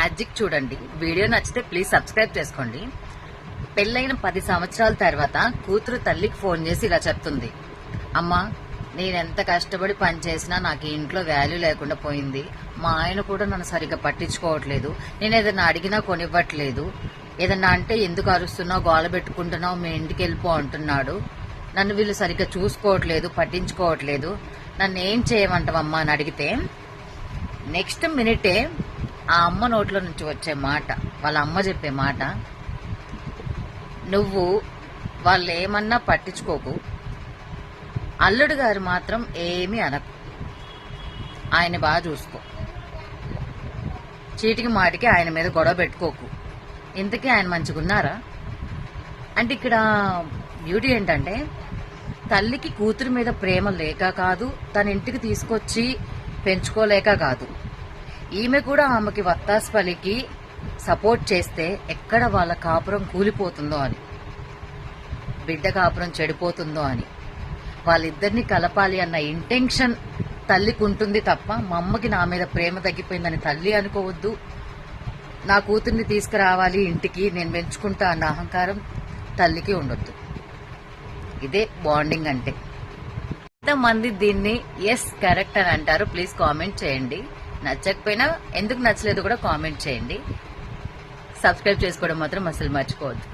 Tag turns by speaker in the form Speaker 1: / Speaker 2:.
Speaker 1: Magic చూడండి. Video నచ్చితే please subscribe చేసుకోండి. పెళ్ళైన 10 సంవత్సరాల తర్వాత కూతురు తల్లికి ఫోన్ చేసి ఇలా చెప్తుంది, అమ్మా నేనెంత కష్టపడి పని చేసినా నాకు ఇంట్లో వాల్యూ లేకుండా పోయింది. మా ఆయన కూడా నన్ను సరిగ్గా పట్టించుకోవట్లేదు. నేను ఏదైనా అడిగినా కొనివ్వట్లేదు. ఏదన్నా అంటే ఎందుకు అరుస్తున్నావు, గోల పెట్టుకుంటున్నావు, మీ ఇంటికి వెళ్ళిపో అంటున్నాడు. నన్ను వీళ్ళు సరిగ్గా చూసుకోవట్లేదు, పట్టించుకోవట్లేదు. నన్ను ఏం చేయమంటావమ్మా అని అడిగితే నెక్స్ట్ మినిటే ఆ అమ్మ నోట్లో నుంచి వచ్చే మాట, వాళ్ళ అమ్మ చెప్పే మాట, నువ్వు వాళ్ళు ఏమన్నా పట్టించుకోకు, అల్లుడు గారు మాత్రం ఏమీ అనకు, ఆయన బాగా చూసుకో, చీటికి మాటికి ఆయన మీద గొడవ పెట్టుకోకు. ఇంతకీ ఆయన మంచిగున్నారా అంటే ఇక్కడ బ్యూటీ ఏంటంటే తల్లికి కూతురు మీద ప్రేమ లేక కాదు, తన ఇంటికి తీసుకొచ్చి పెంచుకోలేక కాదు, ఈమె కూడా ఆమెకి వత్తాసు పలికి సపోర్ట్ చేస్తే ఎక్కడ వాళ్ళ కాపురం కూలిపోతుందో అని, బిడ్డ కాపురం చెడిపోతుందో అని, వాళ్ళిద్దరిని కలపాలి అన్న ఇంటెన్షన్ తల్లికి ఉంటుంది తప్ప మా అమ్మకి నా మీద ప్రేమ తగ్గిపోయిందని తల్లి అనుకోవద్దు. నా కూతుర్ని తీసుకురావాలి ఇంటికి, నేను పెంచుకుంటా అన్న అహంకారం తల్లికి ఉండొద్దు. ఇదే బాండింగ్ అంటే. ఎంతమంది దీన్ని ఎస్ కరెక్ట్ అని అంటారు ప్లీజ్ కామెంట్ చేయండి. నచ్చకపోయినా ఎందుకు నచ్చలేదు కూడా కామెంట్ చేయండి. సబ్స్క్రైబ్ చేసుకోవడం మాత్రం అసలు మర్చిపోవద్దు.